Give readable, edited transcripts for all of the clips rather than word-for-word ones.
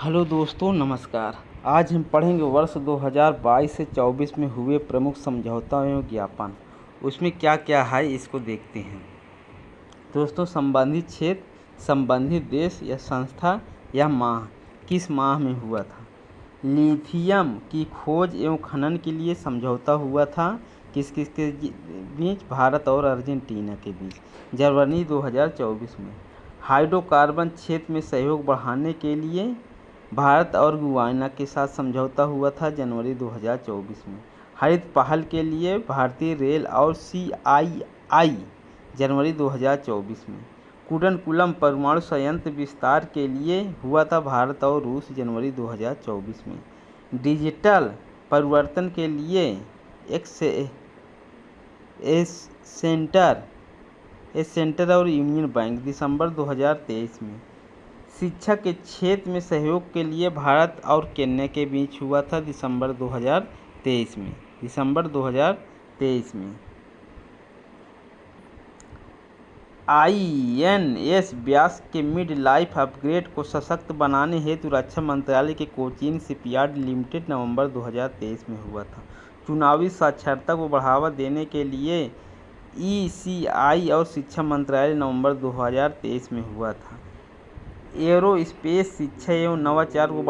Hello दोस्तों, नमस्कार। आज हम पढ़ेंगे वर्ष 2022 से 24 में हुए प्रमुख समझौता एवं ज्ञापन। उसमें क्या क्या है इसको देखते हैं। दोस्तों, संबंधित क्षेत्र, संबंधित देश या संस्था या माह, किस माह में हुआ था। लिथियम की खोज एवं खनन के लिए समझौता हुआ था। किस किस के बीच? भारत और अर्जेंटीना के बीच, जनवरी 2024 में। हाइड्रोकार्बन क्षेत्र में सहयोग बढ़ाने के लिए भारत और गुयाना के साथ समझौता हुआ था, जनवरी 2024 में। हरित पहल के लिए भारतीय रेल और CII, जनवरी 2024 में। कुडनकुलम परमाणु संयंत्र विस्तार के लिए हुआ था भारत और रूस, जनवरी 2024 में। डिजिटल परिवर्तन के लिए एक सेंटर और यूनियन बैंक, दिसंबर 2023 में। शिक्षा के क्षेत्र में सहयोग के लिए भारत और केन्या के बीच हुआ था, दिसंबर 2023 में। INS व्यास के मिड लाइफ अपग्रेड को सशक्त बनाने हेतु रक्षा मंत्रालय के कोचीन शिपयार्ड लिमिटेड, नवंबर 2023 में हुआ था। चुनावी साक्षरता को बढ़ावा देने के लिए ECI और शिक्षा मंत्रालय, नवंबर 2023 में हुआ था। एरोस्पेस शिक्षा एवं नवाचार को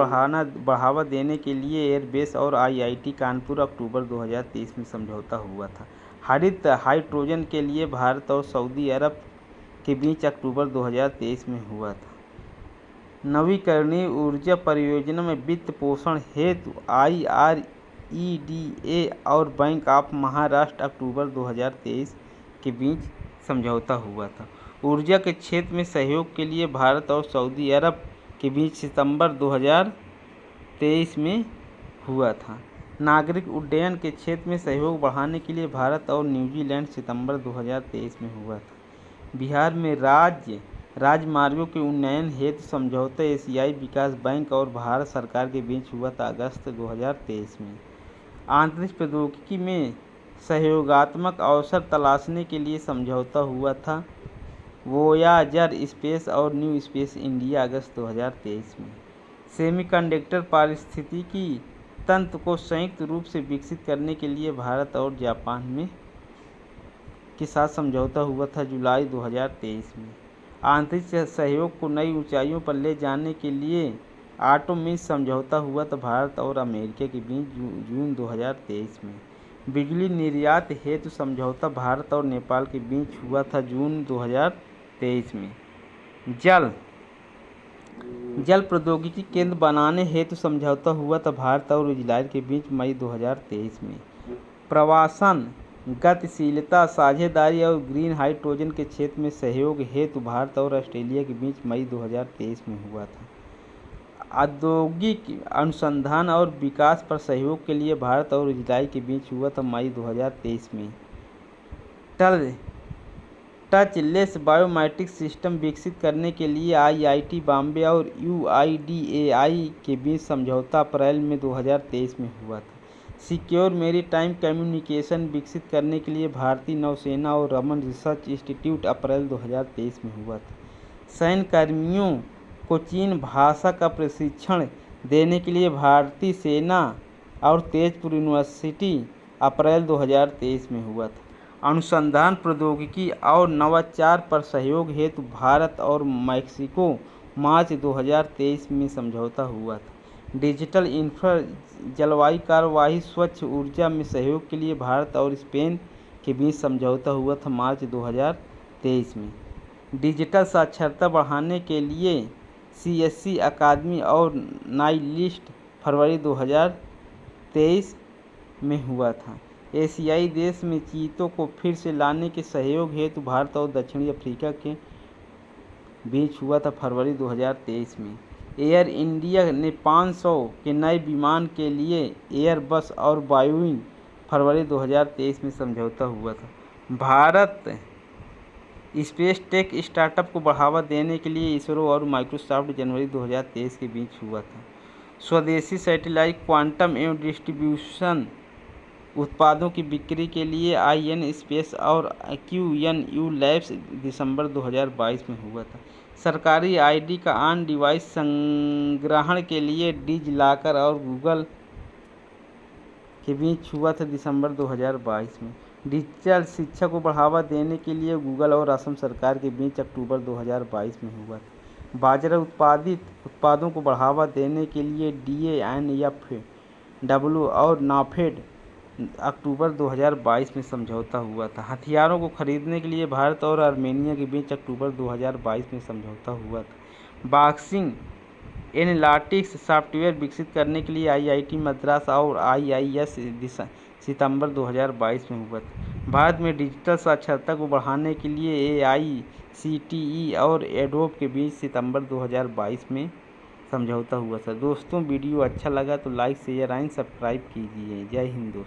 बढ़ावा देने के लिए एयरबेस और IIT कानपुर, अक्टूबर 2023 में समझौता हुआ था। हरित हाइड्रोजन के लिए भारत और सऊदी अरब के बीच, अक्टूबर 2023 में हुआ था। नवीकरणीय ऊर्जा परियोजना में वित्त पोषण हेतु IREDA और बैंक ऑफ महाराष्ट्र, अक्टूबर 2023 के बीच समझौता हुआ था। ऊर्जा के क्षेत्र में सहयोग के लिए भारत और सऊदी अरब के बीच, सितंबर 2023 में हुआ था। नागरिक उड्डयन के क्षेत्र में सहयोग बढ़ाने के लिए भारत और न्यूजीलैंड, सितंबर 2023 में हुआ था। बिहार में राजमार्गों के उन्नयन हेतु समझौता एशियाई विकास बैंक और भारत सरकार के बीच हुआ था, अगस्त 2023 में। अंतरिक्ष प्रौद्योगिकी में सहयोगात्मक अवसर तलाशने के लिए समझौता हुआ था, वोयाजर स्पेस और न्यू स्पेस इंडिया, अगस्त 2023 में। सेमीकंडक्टर पारिस्थितिकी तंत्र को संयुक्त रूप से विकसित करने के लिए भारत और जापान के साथ समझौता हुआ था, जुलाई 2023 में। अंतरिक्ष सहयोग को नई ऊंचाइयों पर ले जाने के लिए आर्टेमिस समझौता हुआ था भारत और अमेरिका के बीच, जून 2023 में। बिजली निर्यात हेतु समझौता भारत और नेपाल के बीच हुआ था, जून 2023 में। जल प्रौद्योगिकी केंद्र बनाने हेतु समझौता हुआ था भारत और इजराइल के बीच, मई 2023 में। प्रवासन, गतिशीलता, साझेदारी और ग्रीन हाइड्रोजन के क्षेत्र में सहयोग हेतु भारत और ऑस्ट्रेलिया के बीच, मई 2023 में हुआ था। औद्योगिक अनुसंधान और विकास पर सहयोग के लिए भारत और इजराइल के बीच हुआ था, मई 2023 में। टचलेस बायोमेट्रिक सिस्टम विकसित करने के लिए IIT बॉम्बे और UIDAI के बीच समझौता, अप्रैल में 2023 में हुआ था। सिक्योर मेरीटाइम कम्युनिकेशन विकसित करने के लिए भारतीय नौसेना और रमन रिसर्च इंस्टीट्यूट, अप्रैल 2023 में हुआ था। सैन्य कर्मियों को चीन भाषा का प्रशिक्षण देने के लिए भारतीय सेना और तेजपुर यूनिवर्सिटी, अप्रैल 2023 में हुआ था। अनुसंधान, प्रौद्योगिकी और नवाचार पर सहयोग हेतु भारत और मैक्सिको, मार्च 2023 में समझौता हुआ था। डिजिटल इंफ्रा, जलवायु कार्यवाही, स्वच्छ ऊर्जा में सहयोग के लिए भारत और स्पेन के बीच समझौता हुआ था, मार्च 2023 में। डिजिटल साक्षरता बढ़ाने के लिए CSC अकादमी और नाइलिस्ट, फरवरी 2023 में हुआ था। एशियाई देश में चीतों को फिर से लाने के सहयोग हेतु भारत और दक्षिणी अफ्रीका के बीच हुआ था, फरवरी 2023 में। एयर इंडिया ने 500 के नए विमान के लिए एयरबस और बोइंग, फरवरी 2023 में समझौता हुआ था। भारत स्पेस टेक स्टार्टअप को बढ़ावा देने के लिए इसरो और माइक्रोसॉफ्ट, जनवरी 2023 के बीच हुआ था। स्वदेशी सैटेलाइट क्वांटम एवं डिस्ट्रीब्यूशन उत्पादों की बिक्री के लिए IN स्पेस और QNU लैब्स, दिसंबर 2022 में हुआ था। सरकारी आईडी का ऑन डिवाइस संग्रहण के लिए डिजिलॉकर और गूगल के बीच हुआ था दिसंबर 2022 में। डिजिटल शिक्षा को बढ़ावा देने के लिए गूगल और असम सरकार के बीच अक्टूबर 2022 में हुआ था। बाजरा उत्पादों को बढ़ावा देने के लिए DANFW और नाफेड अक्टूबर 2022 में समझौता हुआ था। हथियारों को खरीदने के लिए भारत और आर्मेनिया के बीच अक्टूबर 2022 में समझौता हुआ था। बॉक्सिंग एनालिटिक्स सॉफ्टवेयर विकसित करने के लिए IIT मद्रास और IIS सितंबर 2022 में हुआ था। भारत में डिजिटल साक्षरता को बढ़ाने के लिए AICTE और एडोब के बीच सितंबर 2022 में समझौता हुआ था। दोस्तों वीडियो अच्छा लगा तो लाइक शेयर एंड सब्सक्राइब कीजिए। जय हिंद दोस्तों।